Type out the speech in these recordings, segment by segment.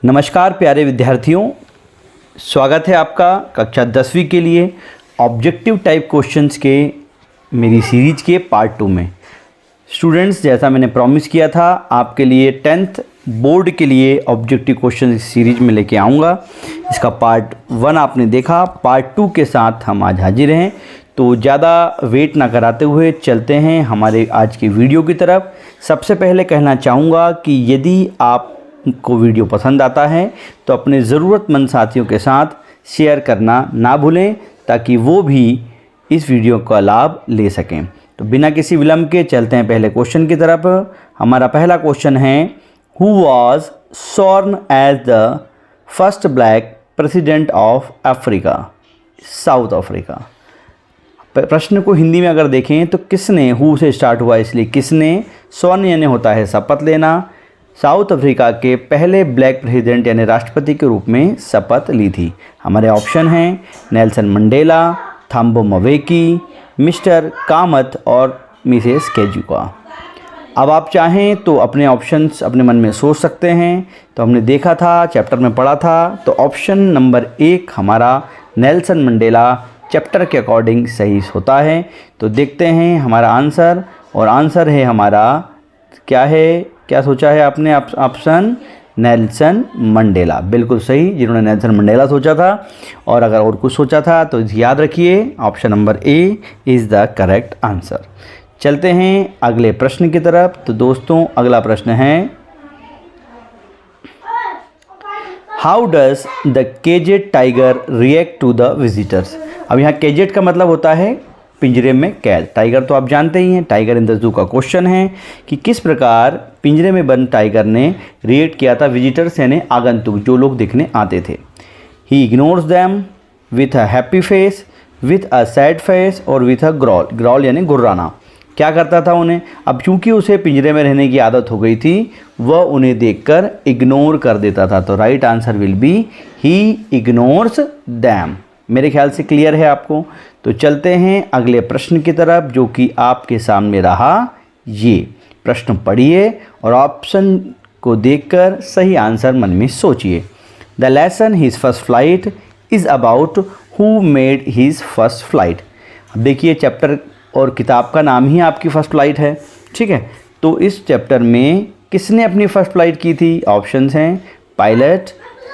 नमस्कार प्यारे विद्यार्थियों, स्वागत है आपका कक्षा 10वीं के लिए ऑब्जेक्टिव टाइप क्वेश्चंस के मेरी सीरीज के पार्ट 2 में। स्टूडेंट्स, जैसा मैंने प्रॉमिस किया था आपके लिए 10th बोर्ड के लिए ऑब्जेक्टिव क्वेश्चन सीरीज में लेके आऊँगा। इसका पार्ट 1 आपने देखा, पार्ट 2 के साथ हम आज हाजिर हैं। तो ज़्यादा वेट ना कराते हुए चलते हैं हमारे आज की वीडियो की तरफ। सबसे पहले कहना चाहूँगा कि यदि आपको वीडियो पसंद आता है तो अपने ज़रूरतमंद साथियों के साथ शेयर करना ना भूलें ताकि वो भी इस वीडियो का लाभ ले सकें। तो बिना किसी विलंब के चलते हैं पहले क्वेश्चन की तरफ। हमारा पहला क्वेश्चन है, who was sworn as the first black president of Africa, South Africa. प्रश्न को हिंदी में अगर देखें तो किसने, हु से स्टार्ट हुआ इसलिए किसने, स्वर्ण यानी होता है शपथ लेना, साउथ अफ्रीका के पहले ब्लैक प्रेसिडेंट यानी राष्ट्रपति के रूप में शपथ ली थी। हमारे ऑप्शन हैं नेल्सन मंडेला, थम्बो म्बेकी, मिस्टर कामत और मिसेस केजुका। अब आप चाहें तो अपने ऑप्शंस अपने मन में सोच सकते हैं। तो हमने देखा था, चैप्टर में पढ़ा था, तो ऑप्शन नंबर 1 हमारा नेल्सन मंडेला चैप्टर के अकॉर्डिंग सही होता है। तो देखते हैं हमारा आंसर, और आंसर है हमारा क्या है, क्या सोचा है आपने? ऑप्शन नेल्सन मंडेला, बिल्कुल सही, जिन्होंने नेल्सन मंडेला सोचा था। और अगर और कुछ सोचा था तो याद रखिए option number A is the correct answer. चलते हैं अगले प्रश्न की तरफ। तो दोस्तों, अगला प्रश्न है, how does the KZ tiger react to the visitors. अब यहाँ केजेड का मतलब होता है पिंजरे में कैद। टाइगर तो आप जानते ही हैं, टाइगर इन द जू का क्वेश्चन है कि किस प्रकार पिंजरे में बंद टाइगर ने रिएक्ट किया था विजिटर्स यानी आगंतुक, जो लोग देखने आते थे। He ignores them with a happy face, with a sad face और विथ अ ग्रॉल। ग्रॉल यानी गुर्राना। क्या करता था उन्हें? अब चूंकि उसे पिंजरे में रहने की आदत हो गई थी, वह उन्हें देखकर इग्नोर कर देता था। तो right answer will be he ignores them. मेरे ख्याल से क्लियर है आपको। तो चलते हैं अगले प्रश्न की तरफ, जो कि आपके सामने रहा। ये प्रश्न पढ़िए और ऑप्शन को देखकर सही आंसर मन में सोचिए। The lesson his first flight is about who made his first flight. अब देखिए, चैप्टर और किताब का नाम ही आपकी फर्स्ट फ्लाइट है, ठीक है। तो इस चैप्टर में किसने अपनी फर्स्ट फ्लाइट की थी? ऑप्शंस हैं पायलट,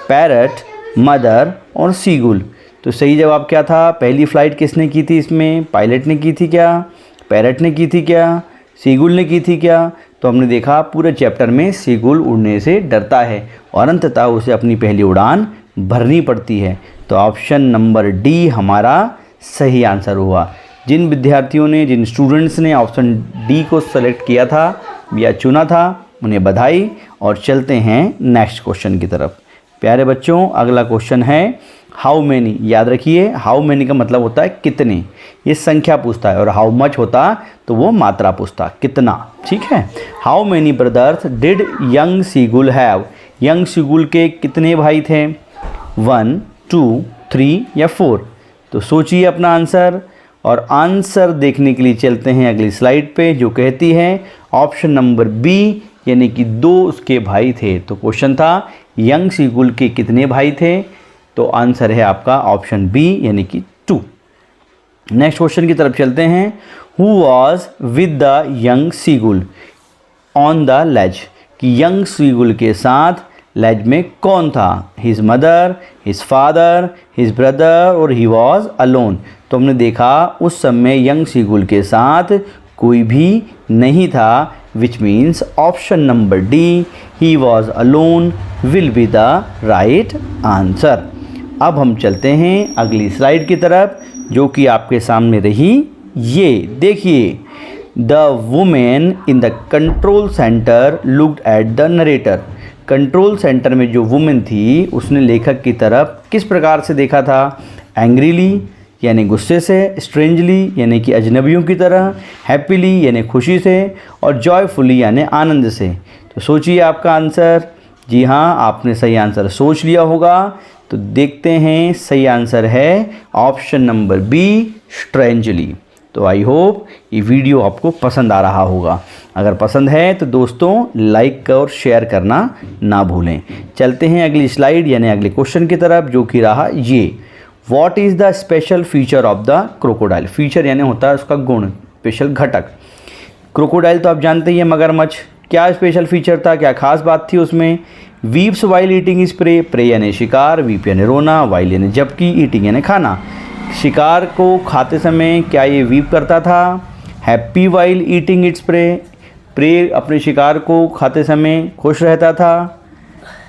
पैरट, मदर और सीगुल। तो सही जवाब क्या था? पहली फ़्लाइट किसने की थी इसमें? पायलट ने की थी क्या? पैरट ने की थी क्या? सीगुल ने की थी क्या? तो हमने देखा पूरे चैप्टर में सीगुल उड़ने से डरता है और अंततः उसे अपनी पहली उड़ान भरनी पड़ती है। तो ऑप्शन नंबर डी हमारा सही आंसर हुआ। जिन विद्यार्थियों ने, जिन स्टूडेंट्स ने ऑप्शन डी को सेलेक्ट किया था या चुना था, उन्हें बधाई। और चलते हैं नेक्स्ट क्वेश्चन की तरफ। प्यारे बच्चों, अगला क्वेश्चन है हाउ मैनी। याद रखिए, हाउ मैनी का मतलब होता है कितने, ये संख्या पूछता है, और हाउ मच होता तो वो मात्रा पूछता, कितना, ठीक है। How many brothers did young seagull have. Young seagull के कितने भाई थे? 1, 2, 3 या 4। तो सोचिए अपना आंसर, और आंसर देखने के लिए चलते हैं अगली स्लाइड पे, जो कहती है ऑप्शन नंबर बी यानी कि 2 उसके भाई थे। तो क्वेश्चन था यंग सीगुल के कितने भाई थे? तो आंसर है आपका ऑप्शन बी यानी कि 2। नेक्स्ट क्वेश्चन की तरफ चलते हैं। Who was with the young seagull on the ledge. कि यंग सीगुल के साथ लेज में कौन था? His mother, his father, his brother और ही वॉज अलोन। तो हमने देखा उस समय यंग सीगुल के साथ कोई भी नहीं था, which means option number D he was alone will be the right answer. अब हम चलते हैं अगली स्लाइड की तरफ, जो कि आपके सामने रही। ये देखिए, the women in the control centre looked at the narrator. Control centre में जो वुमेन थी उसने लेखक की तरफ किस प्रकार से देखा था? एंग्रीली यानी गुस्से से, स्ट्रेंजली यानी कि अजनबियों की तरह, हैप्पीली यानी खुशी से, और जॉयफुली यानी आनंद से। तो सोचिए आपका आंसर। जी हाँ, आपने सही आंसर सोच लिया होगा। तो देखते हैं, सही आंसर है ऑप्शन नंबर बी स्ट्रेंजली। तो आई होप ये वीडियो आपको पसंद आ रहा होगा। अगर पसंद है तो दोस्तों लाइक और शेयर करना ना भूलें। चलते हैं अगली स्लाइड यानी अगले क्वेश्चन की तरफ, जो कि रहा ये, what is the special feature of the crocodile. Feature यानी होता है उसका गुण, स्पेशल घटक। क्रोकोडाइल तो आप जानते ही हैं मगरमच्छ, क्या स्पेशल फीचर था, क्या खास बात थी उसमें। Weeps while eating spray, prey यानी शिकार, वीप यानी रोना, वाइल यानी जबकि, ईटिंग यानी खाना। शिकार को खाते समय क्या ये वीप करता था। Happy while eating its prey, prey अपने शिकार को खाते समय खुश रहता था।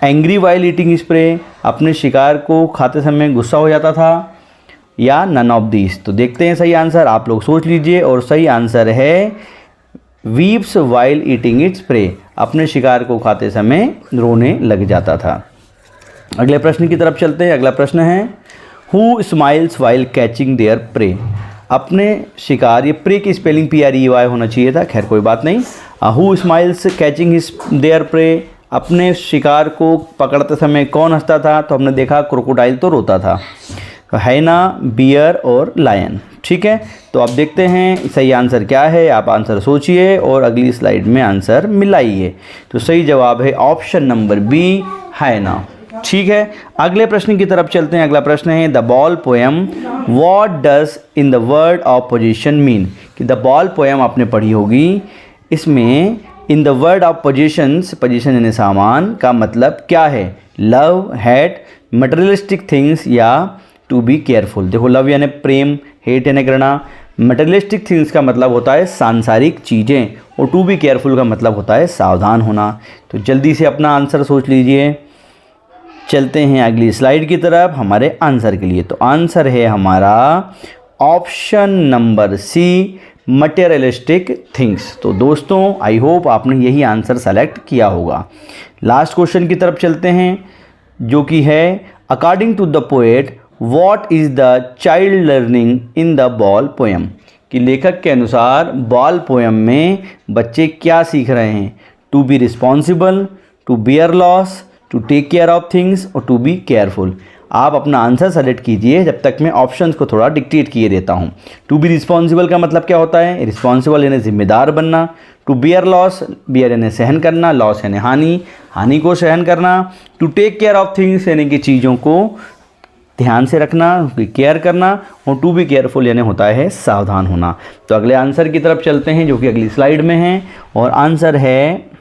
एंग्री वाइल ईटिंग स्प्रे, अपने शिकार को खाते समय गुस्सा हो जाता था, या नन ऑफ दीज। तो देखते हैं सही आंसर, आप लोग सोच लीजिए, और सही आंसर है weeps while eating its pray, अपने शिकार को खाते समय रोने लग जाता था। अगले प्रश्न की तरफ चलते हैं। अगला प्रश्न है, who smiles while catching there pray. अपने शिकार, ये प्रे की स्पेलिंग PREY होना चाहिए था, खैर कोई बात नहीं। Who smiles catching his there pray, अपने शिकार को पकड़ते समय कौन हंसता था, तो हमने देखा क्रोकोडाइल तो रोता था। हाइना, बियर और लायन। ठीक है, तो अब देखते हैं सही आंसर क्या है। आप आंसर सोचिए और अगली स्लाइड में आंसर मिलाइए। तो सही जवाब है ऑप्शन नंबर बी, हाइना। ठीक है, अगले प्रश्न की तरफ चलते हैं। अगला प्रश्न है, the ball poem what does in the word of position mean. कि द बॉल पोएम आपने पढ़ी होगी, इसमें in the word of positions, position यानी सामान का मतलब क्या है। लव, हेट, मटेरियलिस्टिक थिंग्स या टू बी केयरफुल। देखो, लव यानी प्रेम, हेट यानी घृणा, मटेरियलिस्टिक थिंग्स का मतलब होता है सांसारिक चीज़ें, और टू बी केयरफुल का मतलब होता है सावधान होना। तो जल्दी से अपना आंसर सोच लीजिए। चलते हैं अगली स्लाइड की तरफ हमारे आंसर के लिए। तो आंसर है हमारा option number C, materialistic things. तो दोस्तों, आई होप आपने यही आंसर सेलेक्ट किया होगा। लास्ट क्वेश्चन की तरफ चलते हैं, जो कि है, according to the poet what is the child learning in the ball poem. कि लेखक के अनुसार बॉल पोएम में बच्चे क्या सीख रहे हैं। To be responsible, to bear loss, to take care of things और टू बी केयरफुल। आप अपना आंसर सेलेक्ट कीजिए जब तक मैं ऑप्शंस को थोड़ा डिक्टेट किए देता हूँ। टू बी रिस्पॉन्सिबल का मतलब क्या होता है। रिस्पॉन्सिबल यानी जिम्मेदार बनना। टू बियर लॉस, बियर यानी सहन करना, लॉस यानी हानि, हानि को सहन करना। To take care of things यानी कि चीज़ों को ध्यान से रखना, उनकी केयर करना। और टू बी केयरफुल यानी होता है सावधान होना। तो अगले आंसर की तरफ चलते हैं, जो कि अगली स्लाइड में है, और आंसर है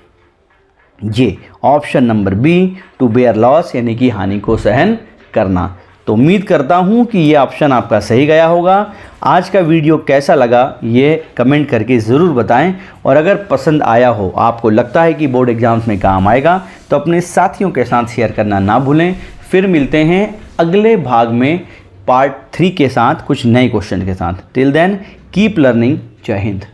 ये option number B, to bear loss यानी कि हानि को सहन करना। तो उम्मीद करता हूँ कि ये ऑप्शन आपका सही गया होगा। आज का वीडियो कैसा लगा ये कमेंट करके ज़रूर बताएं, और अगर पसंद आया हो, आपको लगता है कि बोर्ड एग्जाम्स में काम आएगा, तो अपने साथियों के साथ शेयर करना ना भूलें। फिर मिलते हैं अगले भाग में पार्ट 3 के साथ, कुछ नए क्वेश्चन के साथ। Till then keep learning. जय हिंद।